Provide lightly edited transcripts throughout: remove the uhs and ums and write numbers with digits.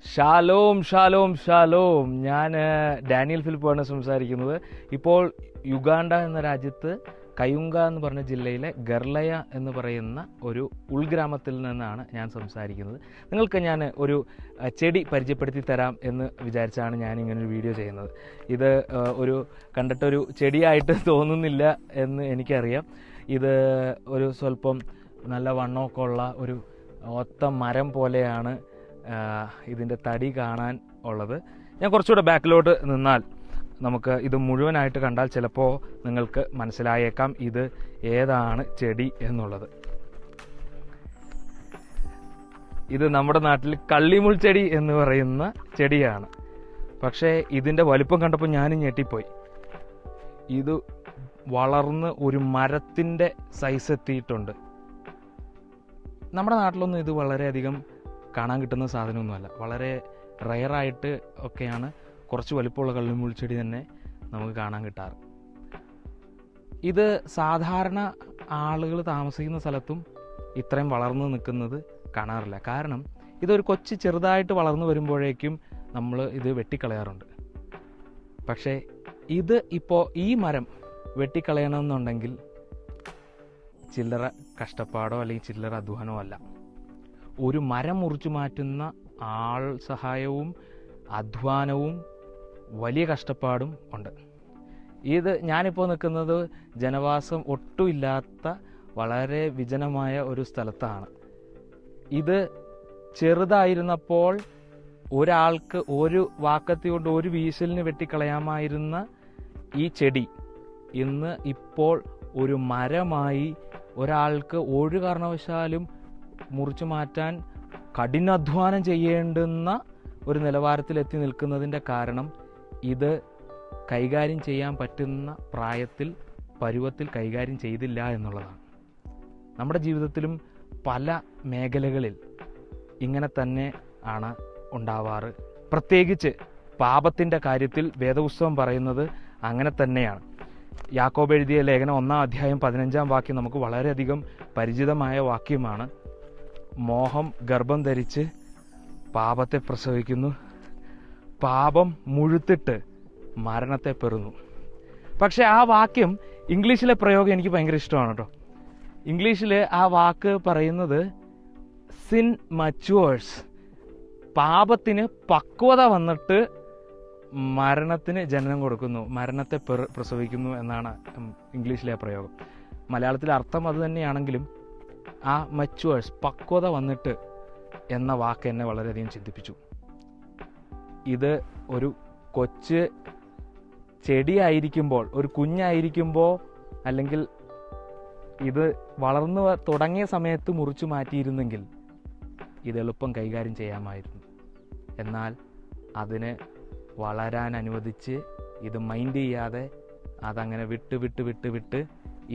Shalom Shalom Shalom. ഞാൻ Daniel ഫിലിപ്പാണ് സംസാരിക്കുന്നത്. ഇപ്പോൾ യുഗാണ്ട എന്ന രാജ്യത്ത് കയുങ്ക എന്ന് പറഞ്ഞ ജില്ലയിലെ ഗർലയ എന്ന് പറയുന്ന ഒരു ഉൾഗ്രാമത്തിൽ നിന്നാണ് ഞാൻ സംസാരിക്കുന്നത്. നിങ്ങൾക്ക് ഞാൻ ഒരു ചെടി പരിചയപ്പെടുത്തി തരാം എന്ന് വിചാരിച്ചാണ് ഞാൻ ഇങ്ങനൊരു വീഡിയോ ചെയ്യുന്നത്. ഇത് കണ്ടിട്ടൊരു ചെടിയായിട്ട് തോന്നുന്നില്ല എന്ന് എനിക്കറിയാം. ഇത് ഒരു സ്വല്പം നല്ല വണ്ണമൊക്കെ ഉള്ള ഒരു ഒത്ത മരം പോലെയാണ് ഇതിൻ്റെ തടി കാണാൻ ഉള്ളത്. ഞാൻ കുറച്ചുകൂടെ ബാക്കിലോട്ട് നിന്നാൽ നമുക്ക് ഇത് മുഴുവനായിട്ട് കണ്ടാൽ ചിലപ്പോൾ നിങ്ങൾക്ക് മനസ്സിലായേക്കാം ഇത് ഏതാണ് ചെടി എന്നുള്ളത്. ഇത് നമ്മുടെ നാട്ടിൽ കള്ളിമുൾ ചെടി എന്ന് പറയുന്ന ചെടിയാണ്. പക്ഷേ ഇതിൻ്റെ വലിപ്പം കണ്ടപ്പോൾ ഞാനും ഞെട്ടിപ്പോയി. ഇത് വളർന്ന് ഒരു മരത്തിൻ്റെ സൈസ് എത്തിയിട്ടുണ്ട്. നമ്മുടെ നാട്ടിലൊന്നും ഇത് വളരെയധികം കാണാൻ കിട്ടുന്ന സാധനമൊന്നുമല്ല. വളരെ റയറായിട്ട് ഒക്കെയാണ് കുറച്ച് വലിപ്പമുള്ള കള്ളിമുൾ ചെടി തന്നെ നമുക്ക് കാണാൻ കിട്ടാറ്. ഇത് സാധാരണ ആളുകൾ താമസിക്കുന്ന സ്ഥലത്തും ഇത്രയും വളർന്നു നിൽക്കുന്നത് കാണാറില്ല. കാരണം ഇതൊരു ചെറുതായിട്ട് വളർന്നു വരുമ്പോഴേക്കും നമ്മൾ ഇത് വെട്ടിക്കളയാറുണ്ട്. പക്ഷേ ഇത് ഇപ്പോൾ ഈ മരം വെട്ടിക്കളയണമെന്നുണ്ടെങ്കിൽ ചില്ലറ കഷ്ടപ്പാടോ അല്ലെങ്കിൽ ചില്ലറ അധ്വാനമോ അല്ല. ഒരു മരം മുറിച്ചു മാറ്റുന്ന ആൾ സഹായവും അധ്വാനവും വലിയ കഷ്ടപ്പാടും ഉണ്ട്. ഇത് ഞാനിപ്പോൾ നിൽക്കുന്നത് ജനവാസം ഒട്ടുമില്ലാത്ത വളരെ വിജനമായ ഒരു സ്ഥലത്താണ്. ഇത് ചെറുതായിരുന്നപ്പോൾ ഒരാൾക്ക് ഒരു വാക്കത്തി കൊണ്ട് ഒരു വീശലിന് വെട്ടിക്കളയാമായിരുന്ന ഈ ചെടി ഇന്ന് ഇപ്പോൾ ഒരു മരമായി ഒരാൾക്ക് ഒരു കാരണവശാലും മുറിച്ചു മാറ്റാൻ കഠിനാധ്വാനം ചെയ്യേണ്ടുന്ന ഒരു നിലവാരത്തിലെത്തി നിൽക്കുന്നതിൻ്റെ കാരണം ഇത് കൈകാര്യം ചെയ്യാൻ പറ്റുന്ന പരുവത്തിൽ കൈകാര്യം ചെയ്തില്ല എന്നുള്ളതാണ്. നമ്മുടെ ജീവിതത്തിലും പല മേഖലകളിൽ ഇങ്ങനെ തന്നെ ആണ് ഉണ്ടാവാറ്. പ്രത്യേകിച്ച് പാപത്തിൻ്റെ കാര്യത്തിൽ വേദപുസ്തകം പറയുന്നത് അങ്ങനെ തന്നെയാണ്. യാക്കോബ് എഴുതിയ ലേഖനം 1-ാം അധ്യായം 15-ാം വാക്യം നമുക്ക് വളരെയധികം പരിചിതമായ വാക്യമാണ്. മോഹം ഗർഭം ധരിച്ച് പാപത്തെ പ്രസവിക്കുന്നു, പാപം മുഴുത്തിട്ട് മരണത്തെ പെറുന്നു. പക്ഷെ ആ വാക്യം ഇംഗ്ലീഷിലെ പ്രയോഗം എനിക്ക് ഭയങ്കര ഇഷ്ടമാണ് കേട്ടോ. ഇംഗ്ലീഷിൽ ആ വാക്ക് പറയുന്നത് സിൻ മച്യൂവേഴ്സ്, പാപത്തിന് പക്വത വന്നിട്ട് മരണത്തിന് ജനനം കൊടുക്കുന്നു, മരണത്തെ പ്രസവിക്കുന്നു എന്നാണ് ഇംഗ്ലീഷിലെ പ്രയോഗം. മലയാളത്തിലെ അർത്ഥം അത് തന്നെയാണെങ്കിലും ആ മച്യൂവേഴ്സ്, പക്വത വന്നിട്ട് എന്ന വാക്ക് എന്നെ വളരെയധികം ചിന്തിപ്പിച്ചു. ഇത് ഒരു കൊച്ചു ചെടിയായിരിക്കുമ്പോൾ, ഒരു കുഞ്ഞായിരിക്കുമ്പോൾ, അല്ലെങ്കിൽ ഇത് വളർന്നു തുടങ്ങിയ സമയത്ത് മുറിച്ചു മാറ്റിയിരുന്നെങ്കിൽ ഇത് എളുപ്പം കൈകാര്യം ചെയ്യാമായിരുന്നു. എന്നാൽ അതിന് വളരാൻ അനുവദിച്ച് ഇത് മൈൻഡ് ചെയ്യാതെ അതങ്ങനെ വിട്ട്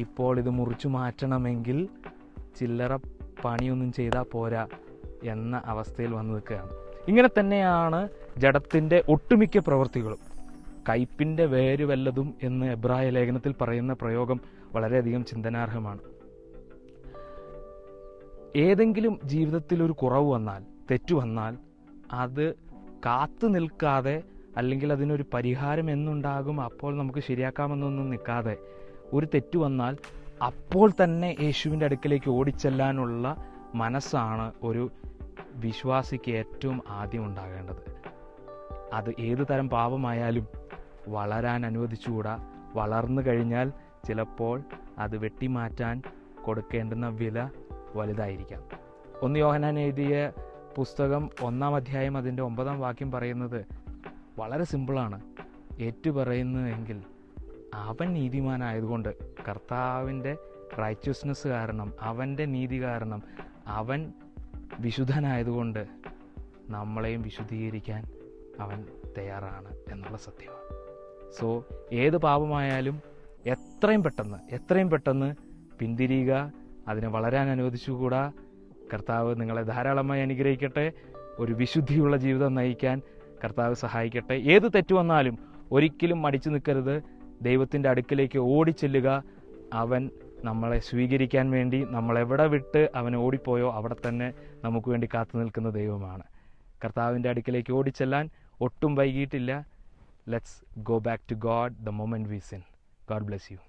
ഇപ്പോൾ ഇത് മുറിച്ചു മാറ്റണമെങ്കിൽ ചില്ലറ പണിയൊന്നും ചെയ്താൽ പോരാ എന്ന അവസ്ഥയിൽ വന്നു നിൽക്കുകയാണ്. ഇങ്ങനെ തന്നെയാണ് ജഡത്തിൻ്റെ ഒട്ടുമിക്ക പ്രവൃത്തികളും. കയ്പിൻ്റെ വേര് വല്ലതും എന്ന് എബ്രായ ലേഖനത്തിൽ പറയുന്ന പ്രയോഗം വളരെയധികം ചിന്തനാർഹമാണ്. ഏതെങ്കിലും ജീവിതത്തിൽ ഒരു കുറവ് വന്നാൽ, തെറ്റു വന്നാൽ, അത് കാത്തു നിൽക്കാതെ അല്ലെങ്കിൽ അതിനൊരു പരിഹാരം എന്നുണ്ടാകും അപ്പോൾ നമുക്ക് ശരിയാക്കാമെന്നൊന്നും നിൽക്കാതെ ഒരു തെറ്റു വന്നാൽ അപ്പോൾ തന്നെ യേശുവിൻ്റെ അടുക്കലേക്ക് ഓടിച്ചെല്ലാനുള്ള മനസ്സാണ് ഒരു വിശ്വാസിക്ക് ഏറ്റവും ആദ്യം ഉണ്ടാകേണ്ടത്. അത് ഏതു തരം പാപമായാലും വളരാൻ അനുവദിച്ചുകൂടാ. വളർന്നു കഴിഞ്ഞാൽ ചിലപ്പോൾ അത് വെട്ടിമാറ്റാൻ കൊടുക്കേണ്ടുന്ന വില വലുതായിരിക്കാം. 1 യോഹന്നാൻ എഴുതിയ പുസ്തകം 1-ാം അധ്യായം അതിൻ്റെ 9-ാം വാക്യം പറയുന്നത് വളരെ സിമ്പിളാണ്. ഏറ്റുപറയുന്നതെങ്കിൽ അവൻ നീതിമാനായതുകൊണ്ട്, കർത്താവിൻ്റെ റൈറ്റ്യസ്നെസ് കാരണം, അവൻ്റെ നീതി കാരണം, അവൻ വിശുദ്ധനായതുകൊണ്ട് നമ്മളെയും വിശുദ്ധീകരിക്കാൻ അവൻ തയ്യാറാണ് എന്നുള്ള സത്യമാണ്. സോ ഏത് പാപമായാലും എത്രയും പെട്ടെന്ന് പിന്തിരിയുക, അതിനെ വളരാൻ അനുവദിച്ചുകൂടാ. കർത്താവ് നിങ്ങളെ ധാരാളമായി അനുഗ്രഹിക്കട്ടെ. ഒരു വിശുദ്ധിയുള്ള ജീവിതം നയിക്കാൻ കർത്താവ് സഹായിക്കട്ടെ. ഏത് തെറ്റു വന്നാലും ഒരിക്കലും മടിച്ചു നിൽക്കരുത്. ദൈവത്തിൻ്റെ അടുക്കിലേക്ക് ഓടിച്ചെല്ലുക. അവൻ നമ്മളെ സ്വീകരിക്കാൻ വേണ്ടി, നമ്മളെവിടെ വിട്ട് അവൻ ഓടിപ്പോയോ അവിടെ തന്നെ നമുക്ക് വേണ്ടി കാത്തു നിൽക്കുന്ന ദൈവമാണ്. കർത്താവിൻ്റെ അടുക്കിലേക്ക് ഓടിച്ചെല്ലാൻ ഒട്ടും വൈകിയിട്ടില്ല. Let's go back to God the moment we sin. God bless U.